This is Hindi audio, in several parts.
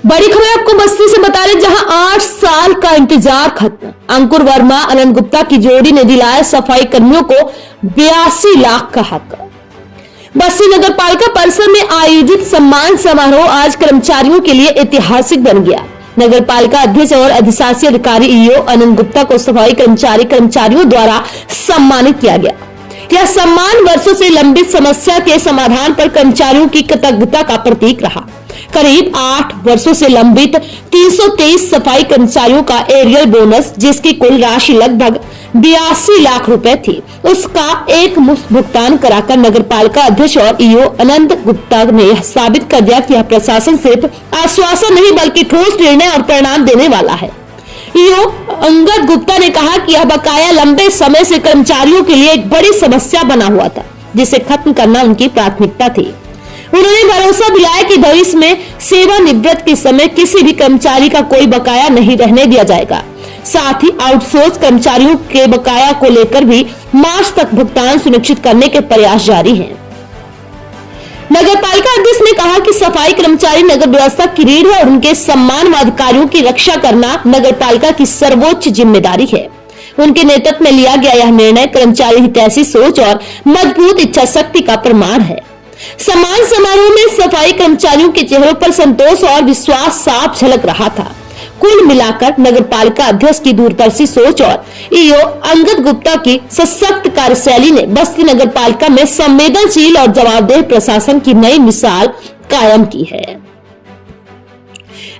बड़ी खबर आपको बस्ती से बता रहे, जहां 8 साल का इंतजार खत्म। अंकुर वर्मा अनंत गुप्ता की जोड़ी ने दिलाया सफाई कर्मियों को 82 लाख का हक। बस्ती नगर पालिका परिसर में आयोजित सम्मान समारोह आज कर्मचारियों के लिए ऐतिहासिक बन गया। नगर पालिका अध्यक्ष और अधिशासी अधिकारी ईओ अनंत गुप्ता को सफाई कर्मचारियों द्वारा सम्मानित किया गया। यह सम्मान वर्षों से लंबित समस्या के समाधान पर कर्मचारियों की कृतज्ञता का प्रतीक रहा। करीब 8 वर्षों से लंबित 323 सफाई कर्मचारियों का एरियल बोनस, जिसकी कुल राशि लगभग 82 लाख रुपए थी, उसका एक मुश्त भुगतान कराकर नगर पालिका अध्यक्ष और ईओ अनंत गुप्ता ने यह साबित कर दिया कि यह प्रशासन सिर्फ आश्वासन नहीं बल्कि ठोस निर्णय और परिणाम देने वाला है। ईओ अंगद गुप्ता ने कहा कि यह बकाया लंबे समय से कर्मचारियों के लिए एक बड़ी समस्या बना हुआ था, जिसे खत्म करना उनकी प्राथमिकता थी। उन्होंने भरोसा दिलाया कि भविष्य में सेवानिवृत्त के समय किसी भी कर्मचारी का कोई बकाया नहीं रहने दिया जाएगा। साथ ही आउटसोर्स कर्मचारियों के बकाया को लेकर भी मार्च तक भुगतान सुनिश्चित करने के प्रयास जारी हैं। नगर पालिका अध्यक्ष ने कहा कि सफाई कर्मचारी नगर व्यवस्था की रीढ़ है और उनके सम्मान व अधिकारियों की रक्षा करना नगर पालिका की सर्वोच्च जिम्मेदारी है। उनके नेतृत्व में लिया गया यह निर्णय कर्मचारी हितैषी सोच और मजबूत इच्छा शक्ति का प्रमाण है। सम्मान समारोह में सफाई कर्मचारियों के चेहरों पर संतोष और विश्वास साफ झलक रहा था। कुल मिलाकर नगर पालिका अध्यक्ष की दूरदर्शी सोच और ईओ अंगद गुप्ता की सशक्त कार्यशैली ने बस्ती नगर पालिका में संवेदनशील और जवाबदेह प्रशासन की नई मिसाल कायम की है।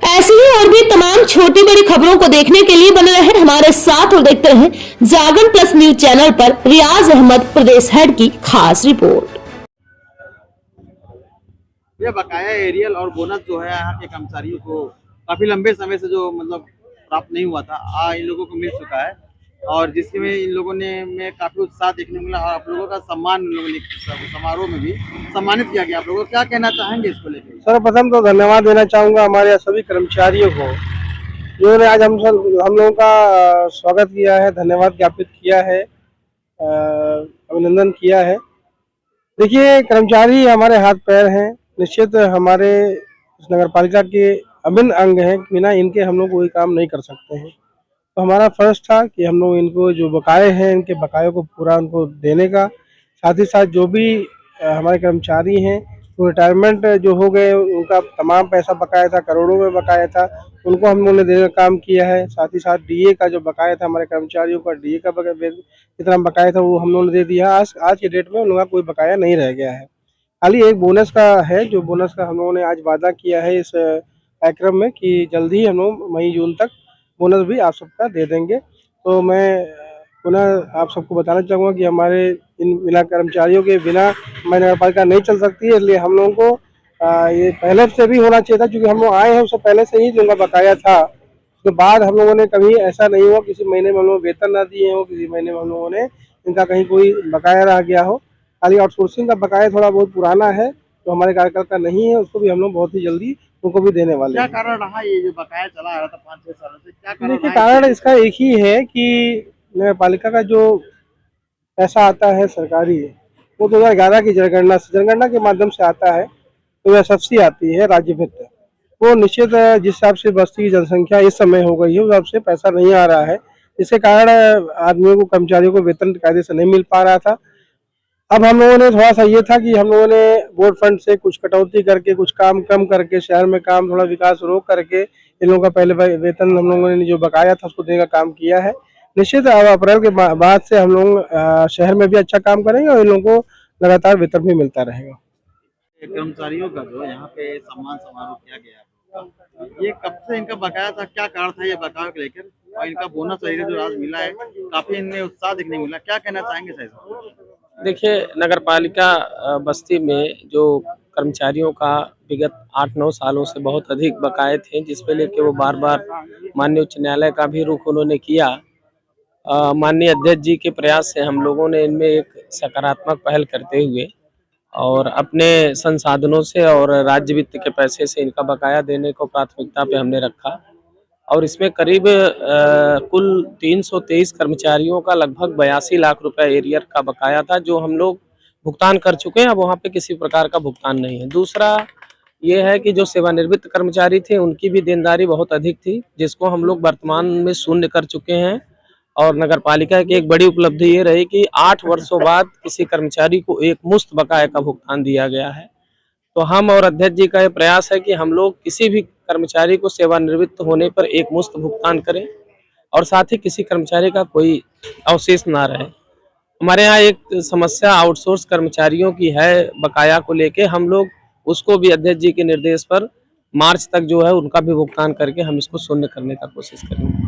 ऐसी ही और भी तमाम छोटी बड़ी खबरों को देखने के लिए बने रहे हमारे साथ और देखते रहे जागरण प्लस न्यूज चैनल पर। रियाज अहमद, प्रदेश हेड की खास रिपोर्ट। ये बकाया एरियल और बोनस जो है यहाँ के कर्मचारियों को काफी लंबे समय से जो मतलब प्राप्त नहीं हुआ था, इन लोगों को मिल चुका है और जिसके में इन लोगों ने में काफी उत्साह देखने को मिला और आप लोगों का सम्मान इन लोगों ने समारोह में भी सम्मानित किया गया। आप लोगों को क्या कहना चाहेंगे इसको लेकर? सर्वप्रथम तो धन्यवाद देना चाहूँगा हमारे सभी कर्मचारियों को जिन्होंने आज हम लोगों का स्वागत किया है, धन्यवाद ज्ञापित किया है, अभिनंदन किया है। देखिए, कर्मचारी हमारे हाथ पैर हैं, निश्चित हमारे नगर पालिका के अभिन्न अंग हैं। बिना इनके हम लोग कोई काम नहीं कर सकते हैं। तो हमारा फर्ज था कि हम लोग इनको जो बकाये हैं, इनके बकायों को पूरा उनको देने का, साथ ही साथ जो भी हमारे कर्मचारी हैं तो रिटायरमेंट जो हो गए उनका तमाम पैसा बकाया था, करोड़ों में बकाया था, उनको हम लोगों ने देने का काम किया है। साथ ही साथ डीए का जो बकाया था हमारे कर्मचारियों का, डीए का कितना बकाया था वो हम लोगों ने दे दिया। आज के डेट में उन लोगों का कोई बकाया नहीं रह गया है। खाली एक बोनस का है, जो बोनस का हम लोगों ने आज वादा किया है इस कार्यक्रम में कि जल्द ही हम लोग मई जून तक बोनस भी आप सबका दे देंगे। तो मैं पुनः आप सबको बताना चाहूँगा कि हमारे इन बिना कर्मचारियों के बिना हमारी नगर पालिका नहीं चल सकती है। इसलिए हम लोगों को ये पहले से भी होना चाहिए था, क्योंकि हम लोग आए हैं उससे पहले से ही लोगों का बकाया था। उसके बाद हम लोगों ने कभी ऐसा नहीं हुआ किसी महीने में हम लोग वेतन ना दिए हो, किसी महीने में हम लोगों ने इनका कहीं कोई बकाया रह गया हो। खाली आउटसोर्सिंग का बकाया थोड़ा बहुत पुराना है, तो हमारे कार्यकर्ता नहीं है, उसको भी हम लोग बहुत ही जल्दी उनको भी देने वाले। क्या कारण रहा ये जो बकाया चला आ रहा था 5-6 सालों से? क्या कारण? देखिए, कारण इसका एक ही है कि नगर पालिका का जो पैसा आता है सरकारी, वो 2011 की जनगणना के माध्यम से आता है। तो वह एसएफसी आती है राज्य वित्त, वो निश्चित जिस हिसाब से बस्ती की जनसंख्या इस समय हो गई है उस हिसाब से पैसा नहीं आ रहा है। इसके कारण आदमियों को, कर्मचारियों को वेतन कायदे से नहीं मिल पा रहा था। अब हम लोगों ने थोड़ा सा ये था कि हम लोगों ने बोर्ड फंड से कुछ कटौती करके, कुछ काम कम करके, शहर में काम थोड़ा विकास रोक करके इन लोगों का पहले वेतन हम लोगों ने जो बकाया था उसको देने का काम किया है। निश्चित अब अप्रैल के बाद से हम लोग शहर में भी अच्छा काम करेंगे और इन लोगों को लगातार वेतन भी मिलता रहेगा। कर्मचारियों का जो यहाँ पे सम्मान समारोह किया गया, ये कब से इनका बकाया था? क्या कारण था ये बकाया को लेकर? और इनका बोनस जो आज मिला है, काफी इनमें उत्साह देखने को मिला। क्या कहना चाहेंगे सर? देखिए, नगर पालिका बस्ती में जो कर्मचारियों का विगत 8-9 सालों से बहुत अधिक बकाये थे, जिस पे लेके वो बार बार माननीय उच्च न्यायालय का भी रुख उन्होंने किया। माननीय अध्यक्ष जी के प्रयास से हम लोगों ने इनमें एक सकारात्मक पहल करते हुए और अपने संसाधनों से और राज्य वित्त के पैसे से इनका बकाया देने को प्राथमिकता पे हमने रखा और इसमें करीब कुल 323 कर्मचारियों का लगभग 82 लाख रुपए एरियर का बकाया था, जो हम लोग भुगतान कर चुके हैं। अब वहाँ पे किसी प्रकार का भुगतान नहीं है। दूसरा, ये है कि जो सेवानिवृत्त कर्मचारी थे उनकी भी देनदारी बहुत अधिक थी, जिसको हम लोग वर्तमान में शून्य कर चुके हैं। और नगर पालिका की एक बड़ी उपलब्धि ये रही कि 8 वर्षों बाद किसी कर्मचारी को एक मुश्त बकाया का भुगतान दिया गया है। तो हम और अध्यक्ष जी का ये प्रयास है कि हम लोग किसी भी कर्मचारी को सेवानिवृत्त होने पर एक मुश्त भुगतान करें और साथ ही किसी कर्मचारी का कोई अवशेष ना रहे। हमारे यहाँ एक समस्या आउटसोर्स कर्मचारियों की है बकाया को लेके, हम लोग उसको भी अध्यक्ष जी के निर्देश पर मार्च तक जो है उनका भी भुगतान करके हम इसको शून्य करने का कोशिश करेंगे।